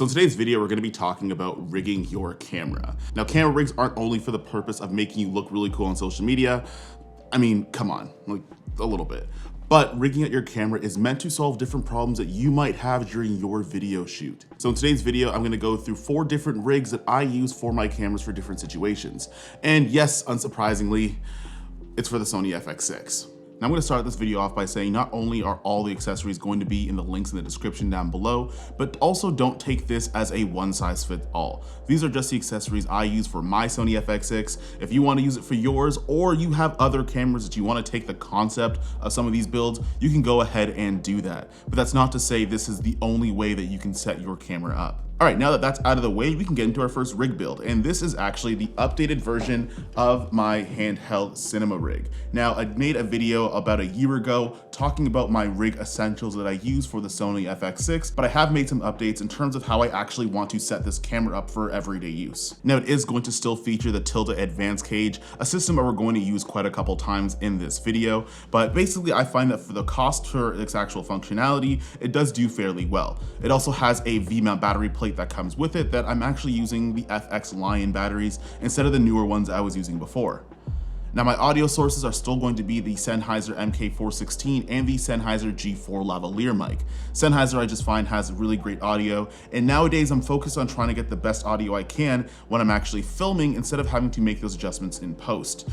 So in today's video, we're going to be talking about rigging your camera. Now, camera rigs aren't only for the purpose of making you look really cool on social media. I mean, come on, like a little bit. But rigging out your camera is meant to solve different problems that you might have during your video shoot. So in today's video, I'm gonna go through 4 different rigs that I use for my cameras for different situations. And yes, unsurprisingly, it's for the Sony FX6. Now I'm going to start this video off by saying not only are all the accessories going to be in the links in the description down below, but also don't take this as a one-size-fits-all. These are just the accessories I use for my Sony FX6. If you want to use it for yours, or you have other cameras that you want to take the concept of some of these builds, you can go ahead and do that. But that's not to say this is the only way that you can set your camera up. All right, now that that's out of the way, we can get into our first rig build. And this is actually the updated version of my Handheld Cinema Rig. Now, I made a video about a year ago talking about my rig essentials that I use for the Sony FX6, but I have made some updates in terms of how I actually want to set this camera up for everyday use. Now, it is going to still feature the Tilde Advanced Cage, a system that we're going to use quite a couple times in this video, but basically I find that for the cost for its actual functionality, it does do fairly well. It also has a V-mount battery plate that comes with it that I'm actually using the FX Lion batteries instead of the newer ones I was using before. Now my audio sources are still going to be the Sennheiser MK416 and the Sennheiser G4 lavalier mic. Sennheiser I just find has really great audio, and nowadays I'm focused on trying to get the best audio I can when I'm actually filming instead of having to make those adjustments in post.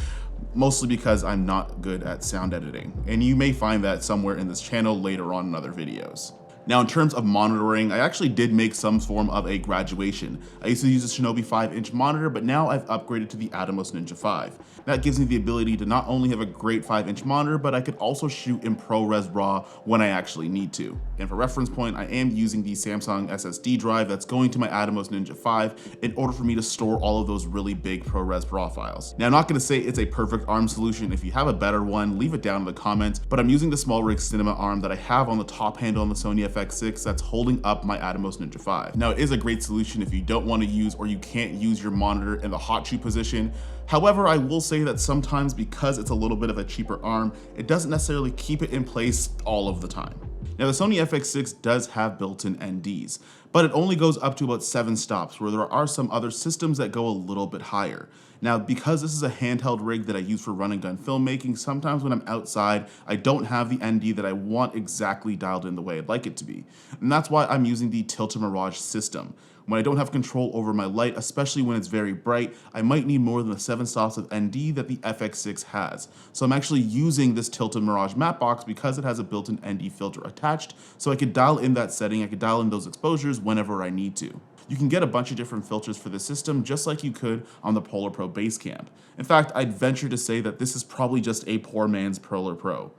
Mostly because I'm not good at sound editing, and you may find that somewhere in this channel later on in other videos. Now in terms of monitoring, I actually did make some form of a graduation. I used to use a Shinobi 5-inch monitor, but now I've upgraded to the Atomos Ninja 5. That gives me the ability to not only have a great 5-inch monitor, but I could also shoot in ProRes RAW when I actually need to. And for reference point, I am using the Samsung SSD drive that's going to my Atomos Ninja 5 in order for me to store all of those really big ProRes RAW files. Now I'm not gonna say it's a perfect arm solution. If you have a better one, leave it down in the comments, but I'm using the small rig cinema arm that I have on the top handle on the Sony FX6 that's holding up my Atomos Ninja 5. Now it is a great solution if you don't want to use or you can't use your monitor in the hot shoe position. However, I will say that sometimes because it's a little bit of a cheaper arm, it doesn't necessarily keep it in place all of the time. Now the Sony FX6 does have built-in NDs, but it only goes up to about 7 stops, where there are some other systems that go a little bit higher. Now, because this is a handheld rig that I use for run and gun filmmaking, sometimes when I'm outside, I don't have the ND that I want exactly dialed in the way I'd like it to be. And that's why I'm using the Tilt Mirage system. When I don't have control over my light, especially when it's very bright, I might need more than the 7 stops of ND that the FX6 has. So I'm actually using this Tilt Mirage matte box because it has a built-in ND filter attached, so I could dial in that setting, I could dial in those exposures whenever I need to. You can get a bunch of different filters for the system just like you could on the Polar Pro Basecamp. In fact, I'd venture to say that this is probably just a poor man's Polar Pro.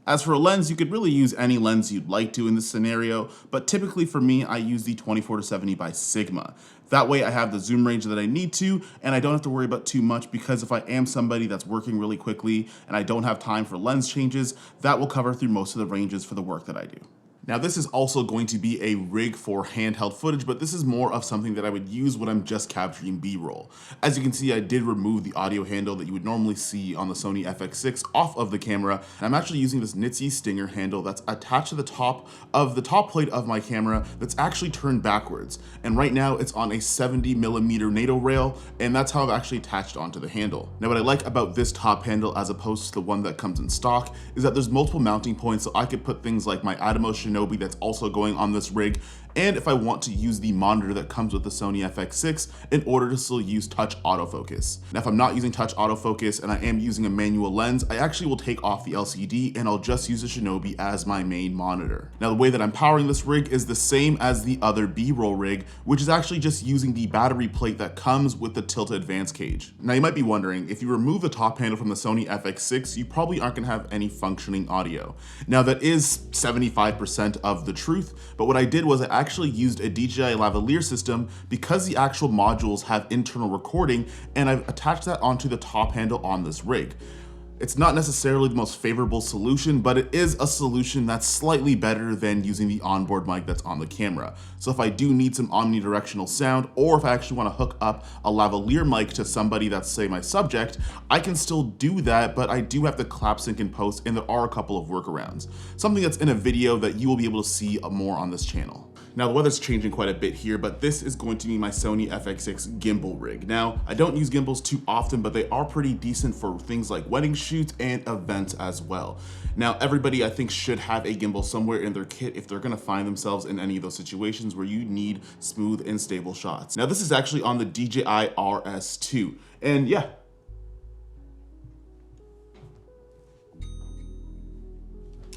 As for a lens, you could really use any lens you'd like to in this scenario, but typically for me, I use the 24-70 by Sigma. That way I have the zoom range that I need to, and I don't have to worry about too much, because if I am somebody that's working really quickly and I don't have time for lens changes, that will cover through most of the ranges for the work that I do. Now this is also going to be a rig for handheld footage, but this is more of something that I would use when I'm just capturing B-roll. As you can see, I did remove the audio handle that you would normally see on the Sony FX6 off of the camera, and I'm actually using this Nitsy Stinger handle that's attached to the top plate of my camera that's actually turned backwards. And right now it's on a 70mm NATO rail, and that's how I've actually attached onto the handle. Now what I like about this top handle as opposed to the one that comes in stock is that there's multiple mounting points, so I could put things like my Atomos Shinobi that's also going on this rig, and if I want to use the monitor that comes with the Sony FX6 in order to still use touch autofocus. Now if I'm not using touch autofocus and I am using a manual lens, I actually will take off the LCD and I'll just use the Shinobi as my main monitor. Now the way that I'm powering this rig is the same as the other BRoll Rig, which is actually just using the battery plate that comes with the Tilde Advanced Cage. Now you might be wondering, if you remove the top handle from the Sony FX6, you probably aren't going to have any functioning audio. Now that is 75% of the truth, but what I did was I actually used a DJI lavalier system because the actual modules have internal recording, and I've attached that onto the top handle on this rig. It's not necessarily the most favorable solution, but it is a solution that's slightly better than using the onboard mic that's on the camera. So if I do need some omnidirectional sound, or if I actually want to hook up a lavalier mic to somebody that's, say, my subject, I can still do that, but I do have to clap sync in post, and there are a couple of workarounds. Something that's in a video that you will be able to see more on this channel. Now the weather's changing quite a bit here, but this is going to be my Sony FX6 gimbal rig. Now, I don't use gimbals too often, but they are pretty decent for things like wedding shoots and events as well. Now, everybody I think should have a gimbal somewhere in their kit if they're gonna find themselves in any of those situations where you need smooth and stable shots. Now, this is actually on the DJI RS2, and yeah,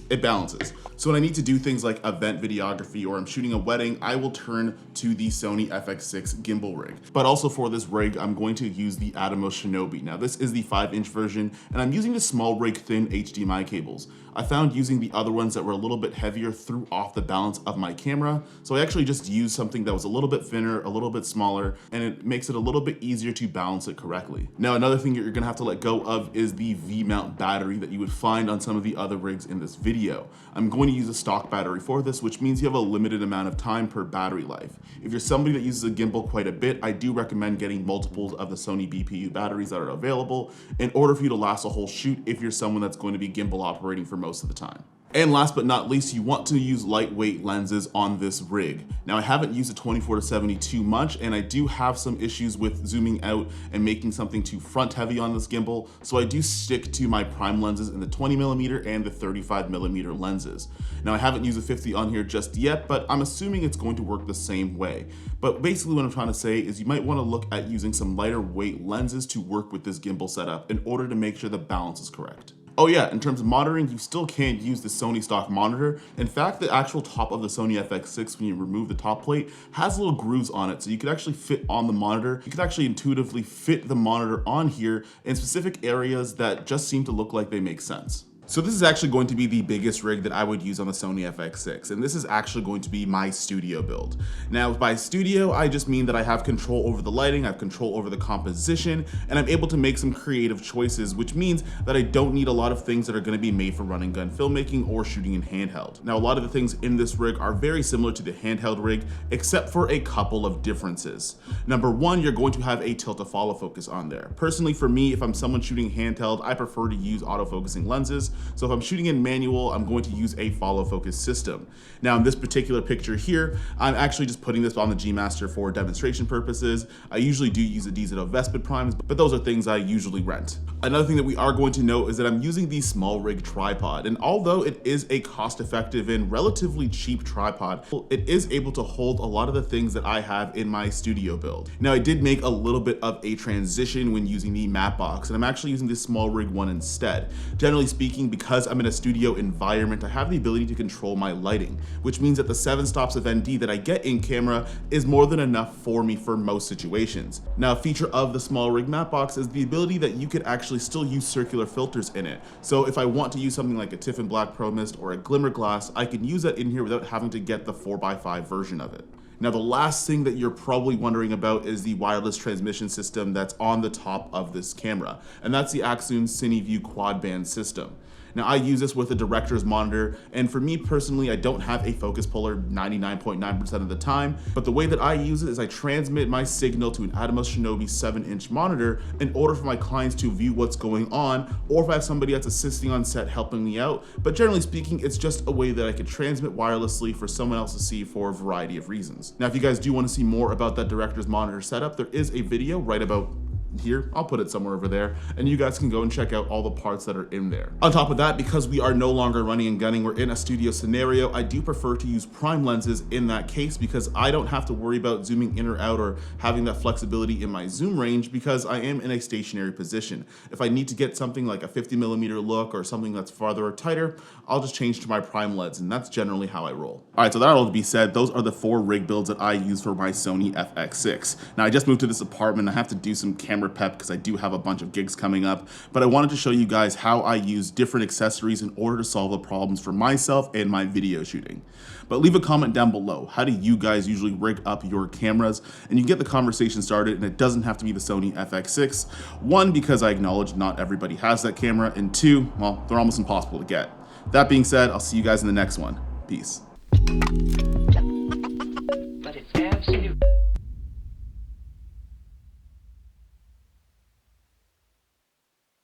it balances. So when I need to do things like event videography or I'm shooting a wedding, I will turn to the Sony FX6 gimbal rig. But also for this rig, I'm going to use the Atomos Shinobi. Now this is the 5-inch version, and I'm using the small rig thin HDMI cables. I found using the other ones that were a little bit heavier threw off the balance of my camera. So I actually just used something that was a little bit thinner, a little bit smaller, and it makes it a little bit easier to balance it correctly. Now, another thing that you're gonna have to let go of is the V-mount battery that you would find on some of the other rigs in this video. I'm going to use a stock battery for this, which means you have a limited amount of time per battery life. If you're somebody that uses a gimbal quite a bit, I do recommend getting multiples of the Sony BPU batteries that are available in order for you to last a whole shoot if you're someone that's going to be gimbal operating for most of the time. And last but not least, you want to use lightweight lenses on this rig. Now I haven't used a 24-70 too much, and I do have some issues with zooming out and making something too front heavy on this gimbal, so I do stick to my prime lenses in the 20mm and the 35mm lenses. Now I haven't used a 50 on here just yet, but I'm assuming it's going to work the same way. But basically what I'm trying to say is you might want to look at using some lighter weight lenses to work with this gimbal setup in order to make sure the balance is correct. Oh yeah, in terms of monitoring, you still can't use the Sony stock monitor. In fact, the actual top of the Sony FX6, when you remove the top plate, has little grooves on it, so you could actually fit on the monitor. You could actually intuitively fit the monitor on here in specific areas that just seem to look like they make sense. So this is actually going to be the biggest rig that I would use on the Sony FX6, and this is actually going to be my studio build. Now by studio, I just mean that I have control over the lighting, I have control over the composition, and I'm able to make some creative choices, which means that I don't need a lot of things that are going to be made for run and gun filmmaking or shooting in handheld. Now a lot of the things in this rig are very similar to the handheld rig, except for a couple of differences. Number one, you're going to have a tilt-to-follow focus on there. Personally for me, if I'm someone shooting handheld, I prefer to use autofocusing lenses. So if I'm shooting in manual, I'm going to use a follow focus system. Now in this particular picture here, I'm actually just putting this on the G Master for demonstration purposes. I usually do use the DZO Vespid primes, but those are things I usually rent. Another thing that we are going to note is that I'm using the small rig tripod, and although it is a cost-effective and relatively cheap tripod, it is able to hold a lot of the things that I have in my studio build. Now I did make a little bit of a transition when using the matte box, and I'm actually using this small rig one instead. Generally speaking, because I'm in a studio environment, I have the ability to control my lighting, which means that the 7 stops of ND that I get in camera is more than enough for me for most situations. Now, a feature of the small rig matte box is the ability that you could actually still use circular filters in it. So if I want to use something like a Tiffin Black Pro Mist or a Glimmer Glass, I can use that in here without having to get the 4x5 version of it. Now, the last thing that you're probably wondering about is the wireless transmission system that's on the top of this camera, and that's the Axoon CineView quad band system. Now I use this with a director's monitor, and for me personally, I don't have a focus puller 99.9% of the time, but the way that I use it is I transmit my signal to an Atomos Shinobi 7-inch monitor in order for my clients to view what's going on, or if I have somebody that's assisting on set helping me out. But generally speaking, it's just a way that I can transmit wirelessly for someone else to see for a variety of reasons. Now, if you guys do want to see more about that director's monitor setup, there is a video right about here. I'll put it somewhere over there, and you guys can go and check out all the parts that are in there. On top of that, because we are no longer running and gunning, we're in a studio scenario, I do prefer to use prime lenses in that case because I don't have to worry about zooming in or out or having that flexibility in my zoom range because I am in a stationary position. If I need to get something like a 50mm look or something that's farther or tighter, I'll just change to my prime lens, and that's generally how I roll. All right, so that all to be said, those are the 4 rig builds that I use for my Sony FX6. Now I just moved to this apartment. I have to do some camera prep because I do have a bunch of gigs coming up, but I wanted to show you guys how I use different accessories in order to solve the problems for myself and my video shooting. But leave a comment down below. How do you guys usually rig up your cameras? And you get the conversation started, and it doesn't have to be the Sony FX6. 1, because I acknowledge not everybody has that camera, and 2, well, they're almost impossible to get. That being said, I'll see you guys in the next one. Peace.